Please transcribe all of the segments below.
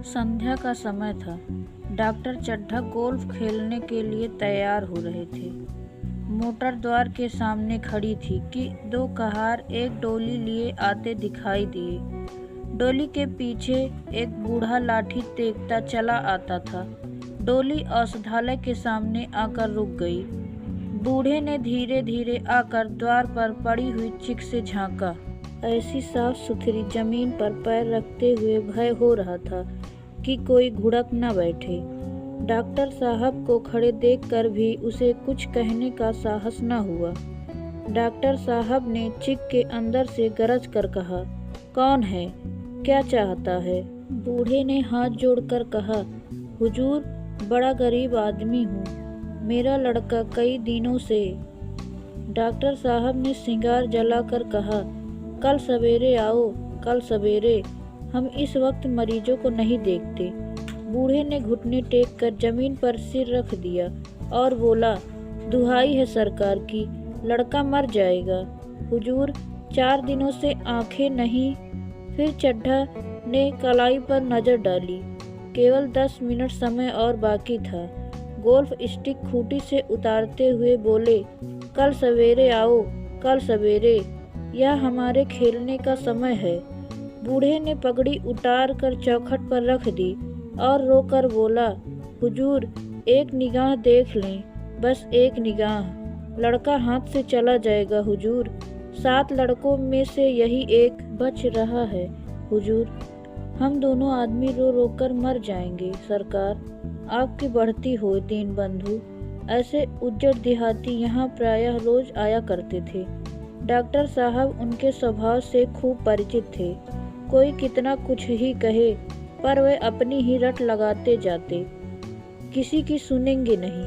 संध्या का समय था। डॉक्टर चड्ढा गोल्फ खेलने के लिए तैयार हो रहे थे। मोटर द्वार के सामने खड़ी थी कि दो कहार एक डोली लिए आते दिखाई दिए। डोली के पीछे एक बूढ़ा लाठी तेकता चला आता था। डोली औषधालय के सामने आकर रुक गई। बूढ़े ने धीरे धीरे आकर द्वार पर पड़ी हुई चिक से झांका। ऐसी साफ सुथरी जमीन पर पैर रखते हुए भय हो रहा था कि कोई घुड़क न बैठे। डॉक्टर साहब को खड़े देखकर भी उसे कुछ कहने का साहस न हुआ। डॉक्टर साहब ने चिक के अंदर से गरज कर कहा, कौन है, क्या चाहता है? बूढ़े ने हाथ जोड़कर कहा, हुजूर, बड़ा गरीब आदमी हूँ, मेरा लड़का कई दिनों से। डॉक्टर साहब ने सिंगार जलाकर कहा, कल सवेरे आओ, कल सवेरे, हम इस वक्त मरीजों को नहीं देखते। बूढ़े ने घुटने टेक कर जमीन पर सिर रख दिया और बोला, दुहाई है सरकार की, लड़का मर जाएगा। हुजूर, 4 दिनों से आंखें नहीं। फिर चड्ढा ने कलाई पर नजर डाली। केवल 10 मिनट समय और बाकी था। गोल्फ स्टिक खूंटी से उतारते हुए बोले, कल सवेरे आओ, कल सवेरे, यह हमारे खेलने का समय है। बूढ़े ने पगड़ी उतार कर चौखट पर रख दी और रोकर बोला, हुजूर, एक निगाह देख लें, बस एक निगाह, लड़का हाथ से चला जाएगा हुजूर। 7 लड़कों में से यही एक बच रहा है हुजूर। हम दोनों आदमी रो रो कर मर जाएंगे सरकार। आपकी बढ़ती हो दीन बंधु। ऐसे उज्जड़ देहाती यहाँ प्रायः रोज आया करते थे। डॉक्टर साहब उनके स्वभाव से खूब परिचित थे। कोई कितना कुछ ही कहे, पर वे अपनी ही रट लगाते जाते, किसी की सुनेंगे नहीं।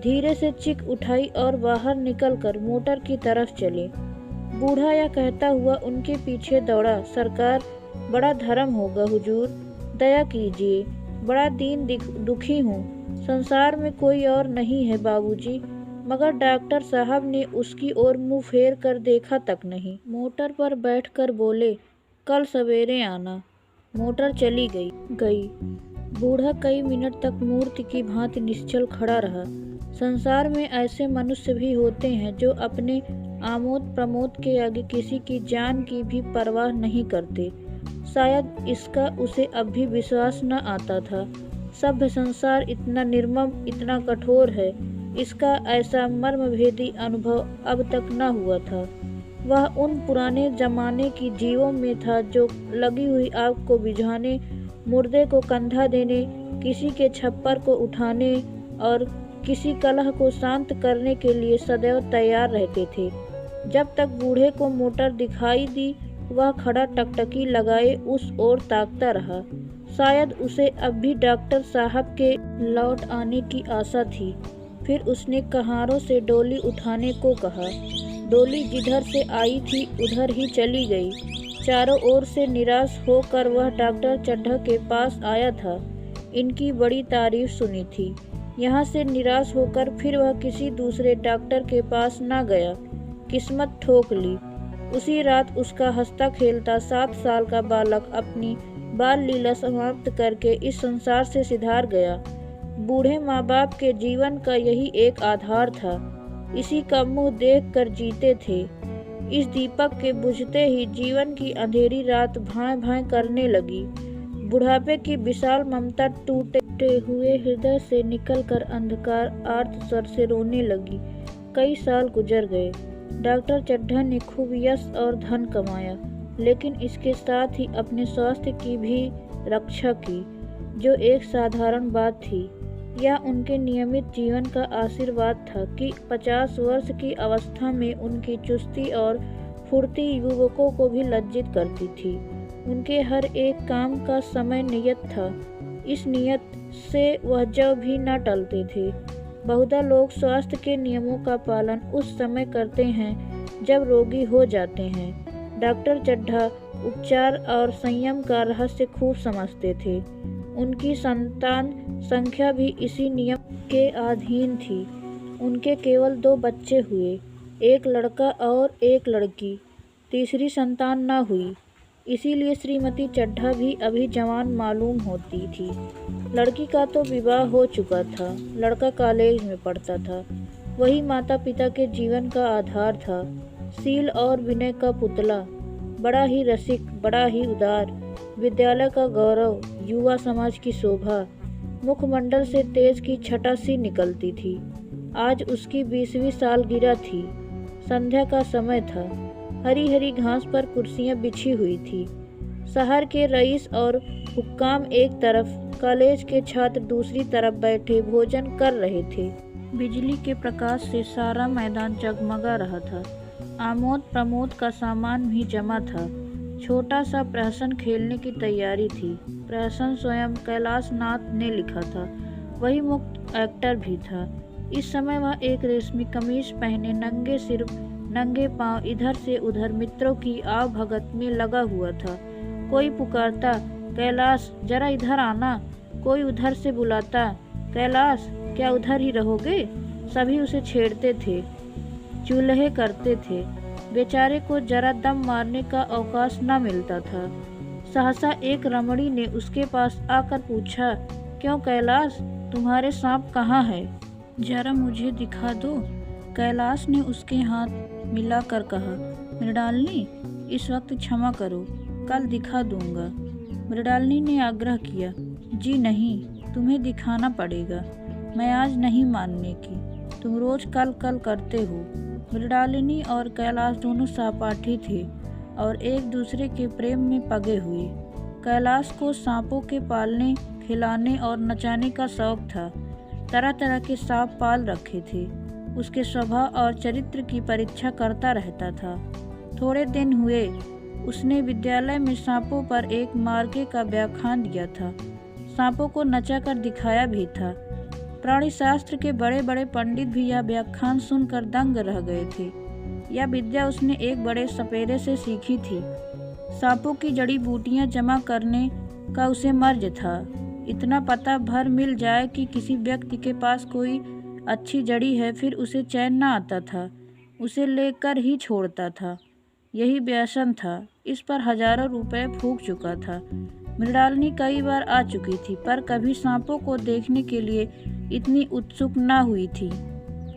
धीरे से चिक उठाई और बाहर निकलकर मोटर की तरफ चले। बूढ़ा यह कहता हुआ उनके पीछे दौड़ा, सरकार, बड़ा धर्म होगा हुजूर, दया कीजिए, बड़ा दीन दुखी हूँ, संसार में कोई और नहीं है बाबूजी। मगर डॉक्टर साहब ने उसकी ओर मुंह फेर कर देखा तक नहीं। मोटर पर बैठकर बोले, कल सवेरे आना। मोटर चली गई। बूढ़ा कई मिनट तक मूर्ति की भांति निश्चल खड़ा रहा। संसार में ऐसे मनुष्य भी होते हैं जो अपने आमोद प्रमोद के आगे किसी की जान की भी परवाह नहीं करते। शायद इसका उसे अब भी विश्वास न आता था। सभ्य संसार इतना निर्मम, इतना कठोर है, इसका ऐसा मर्मभेदी अनुभव अब तक न हुआ था। वह उन पुराने जमाने की जीवों में था जो लगी हुई आग को बुझाने, मुर्दे को कंधा देने, किसी के छप्पर को उठाने और किसी कलह को शांत करने के लिए सदैव तैयार रहते थे। जब तक बूढ़े को मोटर दिखाई दी, वह खड़ा टकटकी लगाए उस ओर ताकता रहा। शायद उसे अब भी डॉक्टर साहब के लौट आने की आशा थी। फिर उसने कहारों से डोली उठाने को कहा। डोली जिधर से आई थी उधर ही चली गई। चारों ओर से निराश होकर वह डॉक्टर चड्ढा के पास आया था। इनकी बड़ी तारीफ सुनी थी। यहाँ से निराश होकर फिर वह किसी दूसरे डॉक्टर के पास न गया। किस्मत ठोक ली। उसी रात उसका हंसता खेलता 7 साल का बालक अपनी बाल लीला समाप्त करके इस संसार से सिधार गया। बूढ़े माँ बाप के जीवन का यही एक आधार था। इसी का मुँह देख कर जीते थे। इस दीपक के बुझते ही जीवन की अंधेरी रात भाए भाए करने लगी। बुढ़ापे की विशाल ममता टूटे हुए हृदय से निकलकर अंधकार आर्त स्वर से रोने लगी। कई साल गुजर गए। डॉक्टर चड्ढा ने खूब यश और धन कमाया, लेकिन इसके साथ ही अपने स्वास्थ्य की भी रक्षा की, जो एक साधारण बात थी। यह उनके नियमित जीवन का आशीर्वाद था कि 50 वर्ष की अवस्था में उनकी चुस्ती और फुर्ती युवकों को भी लज्जित करती थी। उनके हर एक काम का समय नियत था। इस नियत से वह जब भी न टलते थे। बहुधा लोग स्वास्थ्य के नियमों का पालन उस समय करते हैं जब रोगी हो जाते हैं। डॉक्टर चड्ढा उपचार और संयम का रहस्य खूब समझते थे। उनकी संतान संख्या भी इसी नियम के अधीन थी। उनके केवल 2 बच्चे हुए, एक लड़का और एक लड़की। तीसरी संतान न हुई। इसीलिए श्रीमती चड्ढा भी अभी जवान मालूम होती थी। लड़की का तो विवाह हो चुका था, लड़का कॉलेज में पढ़ता था। वही माता पिता के जीवन का आधार था, शील और विनय का पुतला, बड़ा ही रसिक, बड़ा ही उदार, विद्यालय का गौरव, युवा समाज की शोभा, मुखमंडल से तेज की छटा सी निकलती थी। आज उसकी 20वीं सालगिरह थी। संध्या का समय था। हरी हरी घास पर कुर्सियां बिछी हुई थी। शहर के रईस और हुक्काम एक तरफ, कॉलेज के छात्र दूसरी तरफ बैठे भोजन कर रहे थे। बिजली के प्रकाश से सारा मैदान जगमगा रहा था। आमोद प्रमोद का सामान भी जमा था। छोटा सा प्रहसन खेलने की तैयारी थी। प्रहसन स्वयं कैलाश नाथ ने लिखा था। वही मुख्य एक्टर भी था। इस समय वह एक रेशमी कमीज पहने नंगे सिर नंगे पांव इधर से उधर मित्रों की आव भगत में लगा हुआ था। कोई पुकारता, कैलाश जरा इधर आना। कोई उधर से बुलाता, कैलाश क्या उधर ही रहोगे। सभी उसे छेड़ते थे, चुलहे करते थे। बेचारे को जरा दम मारने का अवकाश न मिलता था। सहसा एक रमणी ने उसके पास आकर पूछा, क्यों कैलाश, तुम्हारे सांप कहाँ है? जरा मुझे दिखा दो। कैलाश ने उसके हाथ मिलाकर कहा, मृणालिनी इस वक्त क्षमा करो, कल दिखा दूंगा। मृणालिनी ने आग्रह किया, जी नहीं, तुम्हें दिखाना पड़ेगा। मैं आज नहीं मानने की, तुम रोज कल कल करते हो। मृणालिनी और कैलाश दोनों सहपाठी थे और एक दूसरे के प्रेम में पगे हुए। कैलाश को सांपों के पालने, खिलाने और नचाने का शौक था। तरह तरह के सांप पाल रखे थे। उसके स्वभाव और चरित्र की परीक्षा करता रहता था। थोड़े दिन हुए उसने विद्यालय में सांपों पर एक मार्के का व्याख्यान दिया था। सांपों को नचा कर दिखाया भी था। प्राणी शास्त्र के बड़े बड़े पंडित भी यह व्याख्यान सुनकर दंग रह गए थे। यह विद्या उसने एक बड़े सपेरे से सीखी थी। सांपों की जड़ी बूटियां जमा करने का उसे मर्ज था। इतना पता भर मिल जाए कि किसी व्यक्ति के पास कोई अच्छी जड़ी है, फिर उसे चैन न आता था, उसे लेकर ही छोड़ता था। यही व्यसन था। इस पर हजारों रुपए फूंक चुका था। मृणालिनी कई बार आ चुकी थी, पर कभी सांपों को देखने के लिए इतनी उत्सुक न हुई थी।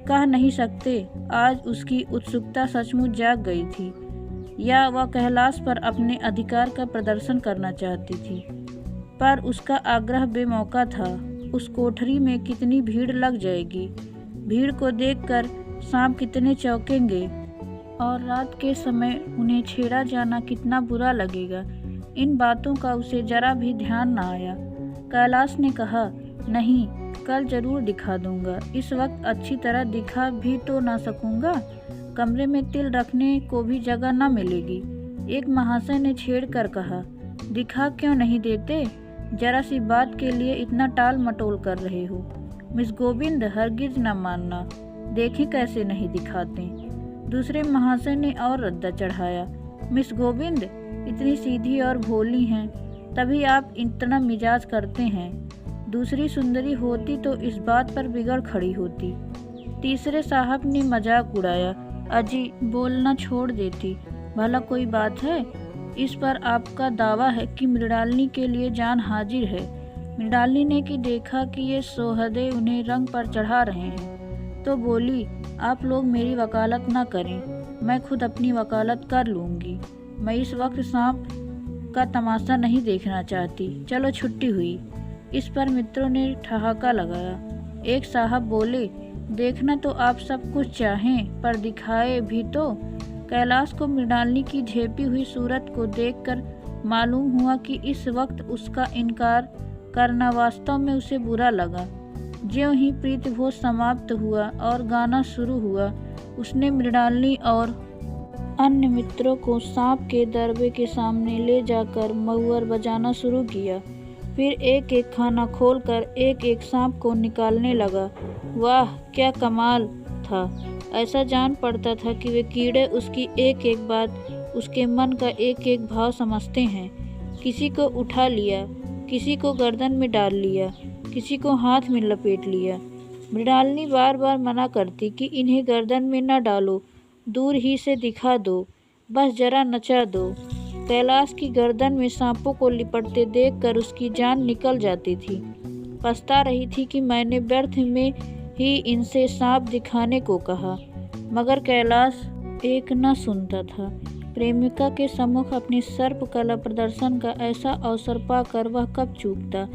कह नहीं सकते आज उसकी उत्सुकता सचमुच जाग गई थी, या वह कैलाश पर अपने अधिकार का प्रदर्शन करना चाहती थी। पर उसका आग्रह बेमौका था। उस कोठरी में कितनी भीड़ लग जाएगी। भीड़ को देखकर सांप कितने चौंकेंगे और रात के समय उन्हें छेड़ा जाना कितना बुरा लगेगा। इन बातों का उसे जरा भी ध्यान न आया। कैलाश ने कहा, नहीं, कल जरूर दिखा दूंगा। इस वक्त अच्छी तरह दिखा भी तो ना सकूंगा। कमरे में तिल रखने को भी जगह न मिलेगी। एक महाशय ने छेड़ कर कहा, दिखा क्यों नहीं देते? जरा सी बात के लिए इतना टाल मटोल कर रहे हो। मिस गोविंद हरगिज न मानना, देखें कैसे नहीं दिखाते। दूसरे महाशय ने और रद्दा चढ़ाया, मिस गोविंद इतनी सीधी और भोली हैं, तभी आप इतना मिजाज करते हैं। दूसरी सुंदरी होती तो इस बात पर बिगड़ खड़ी होती। तीसरे साहब ने मजाक उड़ाया, अजी बोलना छोड़ देती, भला कोई बात है? इस पर आपका दावा है कि मृणालिनी के लिए जान हाजिर है। मृणालिनी ने कि देखा कि ये सोहदे उन्हें रंग पर चढ़ा रहे हैं, तो बोली, आप लोग मेरी वकालत ना करें, मैं खुद अपनी वकालत कर लूँगी। मैं इस वक्त सांप का तमाशा नहीं देखना चाहती, चलो छुट्टी हुई। इस पर मित्रों ने ठहाका लगाया। एक साहब बोले, देखना तो आप सब कुछ चाहें, पर दिखाए भी तो। कैलाश को मृणालिनी की झेपी हुई सूरत को देखकर मालूम हुआ कि इस वक्त उसका इनकार करना वास्तव में उसे बुरा लगा। ज्यों ही प्रीतिभोज समाप्त हुआ और गाना शुरू हुआ, उसने मृणालिनी और अन्य मित्रों को सांप के दरबे के सामने ले जाकर महुअर बजाना शुरू किया। फिर एक एक खाना खोलकर एक एक सांप को निकालने लगा। वाह क्या कमाल था! ऐसा जान पड़ता था कि वे कीड़े उसकी एक एक बात, उसके मन का एक एक भाव समझते हैं। किसी को उठा लिया, किसी को गर्दन में डाल लिया, किसी को हाथ में लपेट लिया। मृणालिनी बार बार मना करती कि इन्हें गर्दन में न डालो, दूर ही से दिखा दो, बस जरा नचा दो। कैलाश की गर्दन में सांपों को लिपटते देखकर उसकी जान निकल जाती थी। पछता रही थी कि मैंने व्यर्थ में ही इनसे सांप दिखाने को कहा, मगर कैलाश एक न सुनता था। प्रेमिका के सम्मुख अपनी सर्प कला प्रदर्शन का ऐसा अवसर पाकर वह कब चूकता।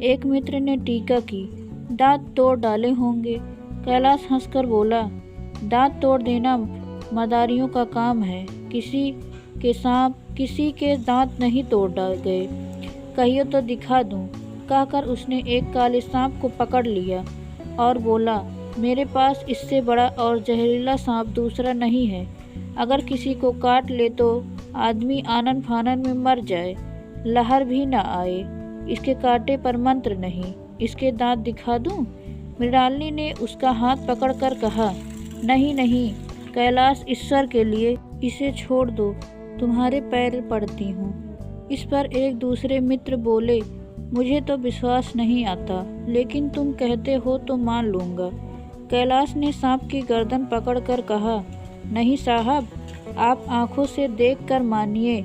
एक मित्र ने टीका की, दांत तोड़ डाले होंगे। कैलाश हंसकर बोला, दांत तोड़ देना मदारियों का काम है, किसी के सांप किसी के दांत नहीं तोड़ गए। कहियो तो दिखा दूं। कहकर उसने एक काले सांप को पकड़ लिया और बोला, मेरे पास इससे बड़ा और जहरीला सांप दूसरा नहीं है। अगर किसी को काट ले तो आदमी आनन फानन में मर जाए, लहर भी न आए। इसके कांटे पर मंत्र नहीं, इसके दांत दिखा दूं? मृणालिनी ने उसका हाथ पकड़कर कहा, नहीं नहीं कैलाश, ईश्वर के लिए इसे छोड़ दो, तुम्हारे पैर पड़ती हूँ। इस पर एक दूसरे मित्र बोले, मुझे तो विश्वास नहीं आता, लेकिन तुम कहते हो तो मान लूँगा। कैलाश ने सांप की गर्दन पकड़कर कहा, नहीं साहब, आप आंखों से देखकर मानिए।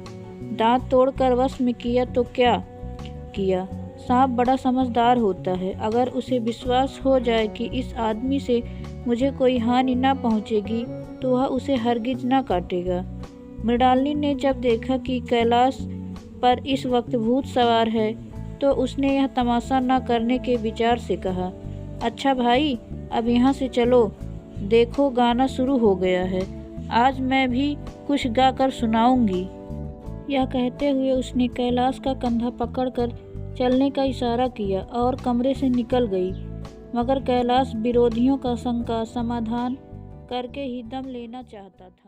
दांत तोड़कर वश में किया तो क्या किया। सांप बड़ा समझदार होता है। अगर उसे विश्वास हो जाए कि इस आदमी से मुझे कोई हानि न पहुंचेगी तो वह उसे हरगिज न काटेगा। मृणालिनी ने जब देखा कि कैलाश पर इस वक्त भूत सवार है तो उसने यह तमाशा न करने के विचार से कहा, अच्छा भाई, अब यहाँ से चलो, देखो गाना शुरू हो गया है, आज मैं भी कुछ गाकर सुनाऊंगी। यह कहते हुए उसने कैलाश का कंधा पकड़कर चलने का इशारा किया और कमरे से निकल गई। मगर कैलाश विरोधियों का शंका समाधान करके ही दम लेना चाहता था।